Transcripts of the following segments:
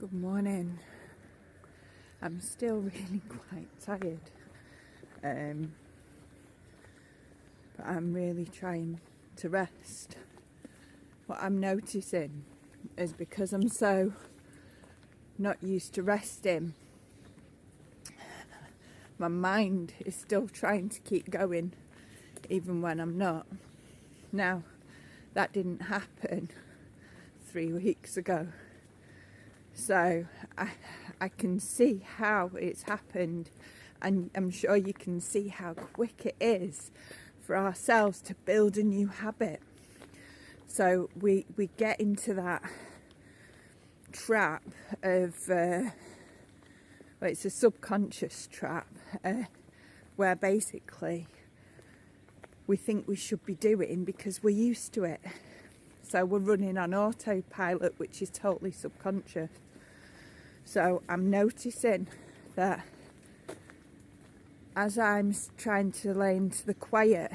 Good morning. I'm still really quite tired, but I'm really trying to rest. What I'm noticing is because I'm so not used to resting, my mind is still trying to keep going even when I'm not. Now, that didn't happen 3 weeks ago. So I can see how it's happened, and I'm sure you can see how quick it is for ourselves to build a new habit. So we get into that trap of, it's a subconscious trap, where basically we think we should be doing because we're used to it. So we're running on autopilot, which is totally subconscious. So I'm noticing that as I'm trying to lay into the quiet,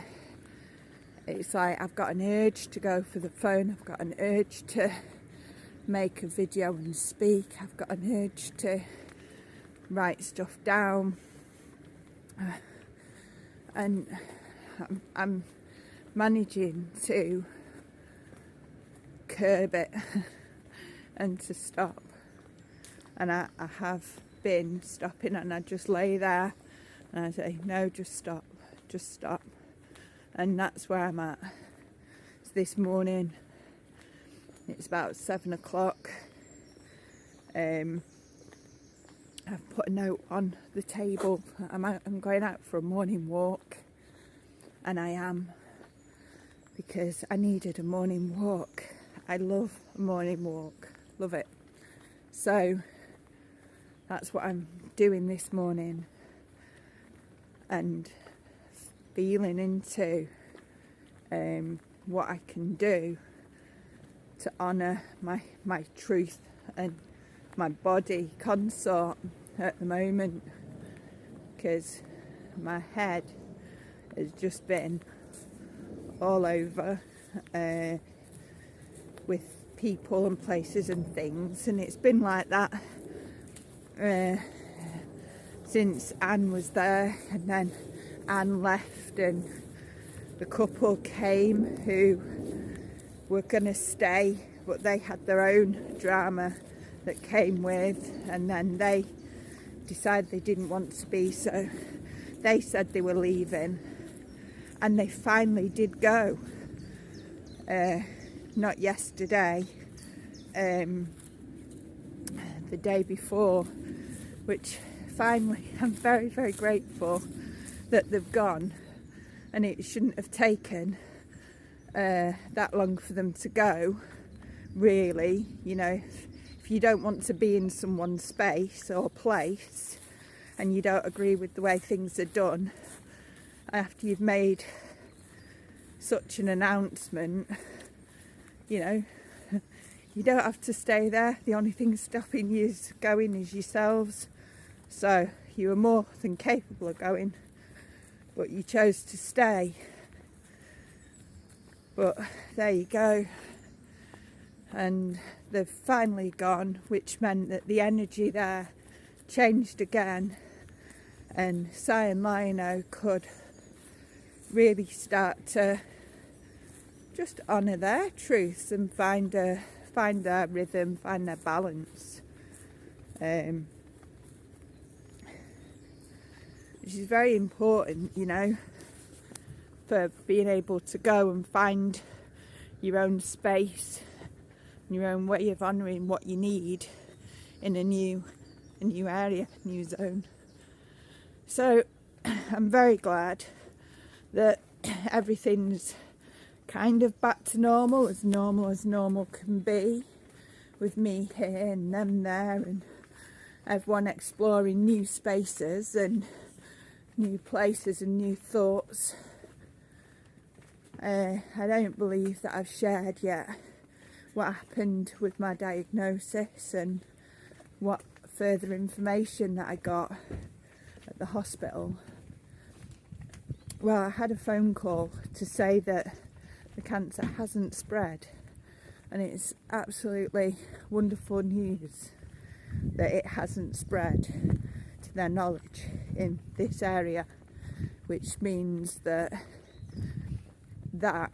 it's like I've got an urge to go for the phone. I've got an urge to make a video and speak. I've got an urge to write stuff down. And I'm managing to curb it and to stop, and I have been stopping, and I just lay there and I say, no, just stop, and that's where I'm at. So this morning it's about 7 o'clock. I've put a note on the table. I'm going out for a morning walk, and I am, because I needed a morning walk. I love a morning walk, love it. So that's what I'm doing this morning, and feeling into what I can do to honour my truth and my body consort at the moment, because my head has just been all over with people and places and things, and it's been like that since Anne was there, and then Anne left and the couple came who were going to stay, but they had their own drama that came with, and then they decided they didn't want to be, so they said they were leaving, and they finally did go. Not yesterday, the day before, which finally I'm very, very grateful that they've gone, and it shouldn't have taken that long for them to go, really. You know, if you don't want to be in someone's space or place and you don't agree with the way things are done after you've made such an announcement, you know, you don't have to stay there. The only thing stopping you going is yourselves. So you were more than capable of going, but you chose to stay. But there you go. And they've finally gone, which meant that the energy there changed again, and Si and Lionel could really start to just honour their truths and find their rhythm, find their balance, which is very important, you know, for being able to go and find your own space, your own way of honouring what you need in a new area, new zone. So I'm very glad that everything's kind of back to normal as normal can be, with me here and them there, and everyone exploring new spaces and new places and new thoughts. I don't believe that I've shared yet what happened with my diagnosis and what further information that I got at the hospital. Well, I had a phone call to say that the cancer hasn't spread, and it's absolutely wonderful news. that it hasn't spread to their knowledge in this area, which means that that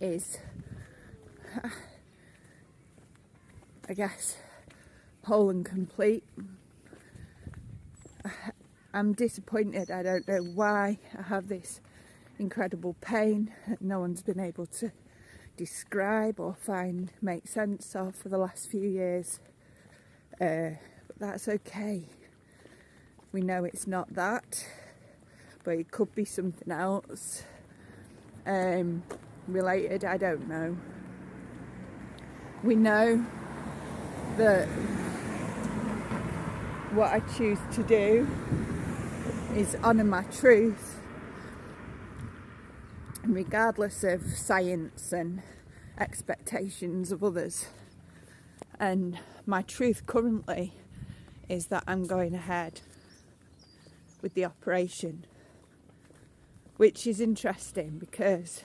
is, I guess, whole and complete. I'm disappointed. I don't know why I have this incredible pain that no one's been able to describe or make sense of for the last few years. But that's okay. We know it's not that, but it could be something else related. I don't know. We know that what I choose to do is honour my truth, regardless of science and expectations of others. And my truth currently is that I'm going ahead with the operation, which is interesting because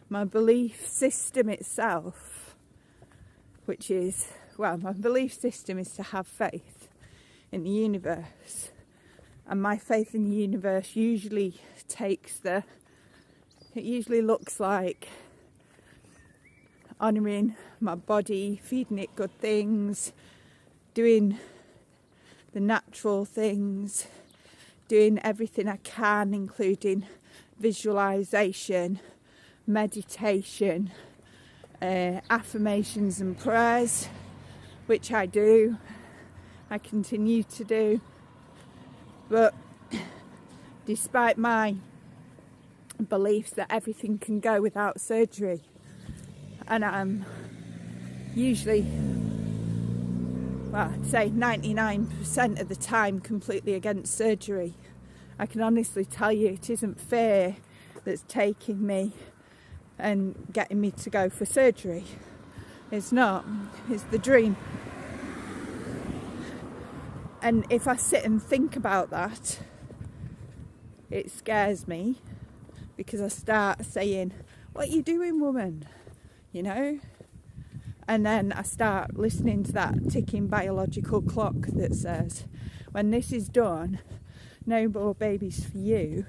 my belief system itself, my belief system is to have faith in the universe, and my faith in the universe usually looks like honouring my body, feeding it good things, doing the natural things, doing everything I can, including visualisation, meditation, affirmations and prayers, which I do, I continue to do. But despite my beliefs that everything can go without surgery, and I'm usually, I'd say 99% of the time completely against surgery, I can honestly tell you it isn't fear that's taking me and getting me to go for surgery. It's not. It's the dream. And if I sit and think about that, it scares me, because I start saying, "What are you doing, woman?" You know? And then I start listening to that ticking biological clock that says, when this is done, no more babies for you.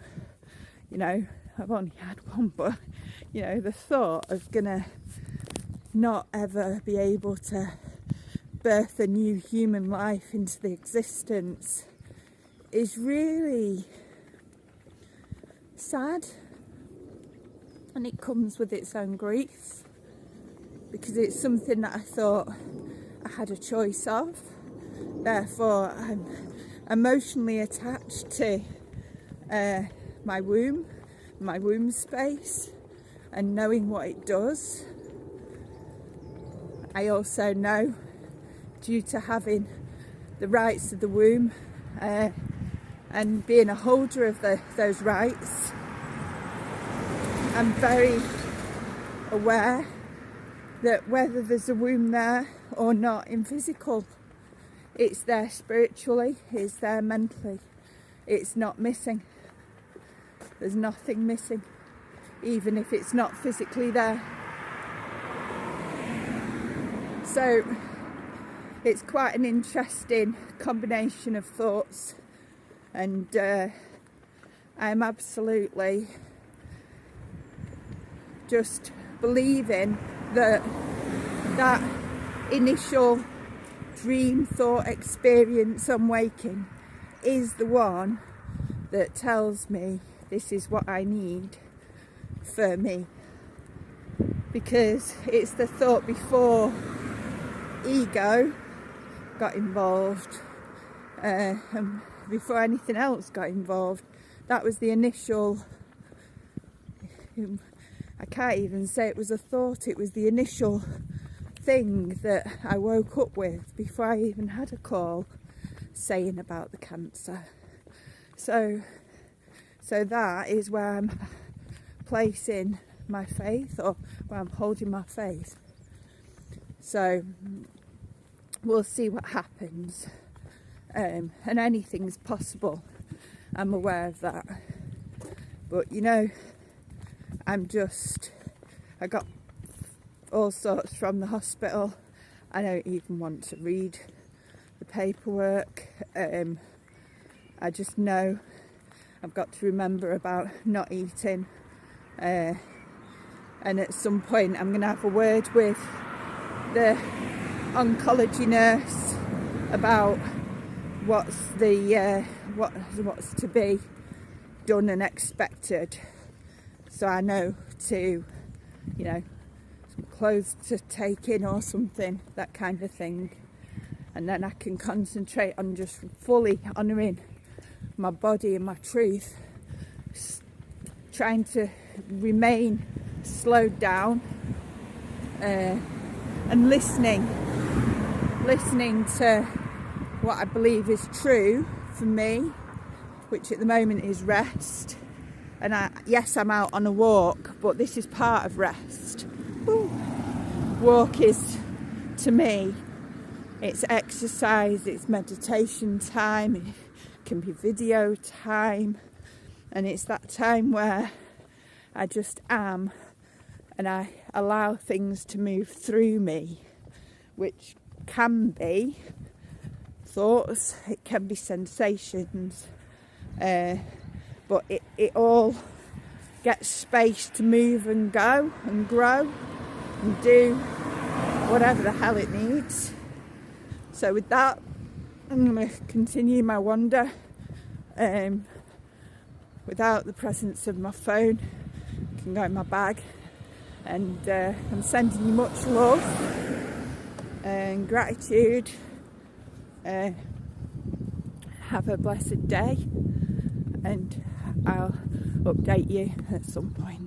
You know, I've only had one, but, you know, the thought of gonna not ever be able to birth a new human life into the existence is really sad, and it comes with its own grief, because it's something that I thought I had a choice of. Therefore, I'm emotionally attached to my womb space, and knowing what it does. I also know, due to having the rights of the womb and being a holder of those rights, I'm very aware that whether there's a womb there or not in physical, it's there spiritually, it's there mentally, it's not missing. There's nothing missing, even if it's not physically there. So it's quite an interesting combination of thoughts, and I'm absolutely just believing that initial dream thought experience on waking is the one that tells me this is what I need for me, because it's the thought before ego got involved, and before anything else got involved. That was the initial, I can't even say it was a thought, it was the initial thing that I woke up with before I even had a call saying about the cancer. So that is where I'm placing my faith, or where I'm holding my faith. So we'll see what happens, and anything's possible, I'm aware of that. But you know, I got all sorts from the hospital. I don't even want to read the paperwork. I just know I've got to remember about not eating, and at some point I'm going to have a word with the oncology nurse about what's to be done and expected, so I know to, you know, some clothes to take in or something, that kind of thing, and then I can concentrate on just fully honouring my body and my truth, trying to remain slowed down, and listening to what I believe is true for me, which at the moment is rest. And yes, I'm out on a walk, but this is part of rest. Ooh. Walk is, to me, it's exercise, it's meditation time, it can be video time, and it's that time where I just am and I allow things to move through me, which can be thoughts, it can be sensations, but it all gets space to move and go and grow and do whatever the hell it needs. So with that, I'm going to continue my wander without the presence of my phone. I can go in my bag, and I'm sending you much love and gratitude. Have a blessed day, and I'll update you at some point.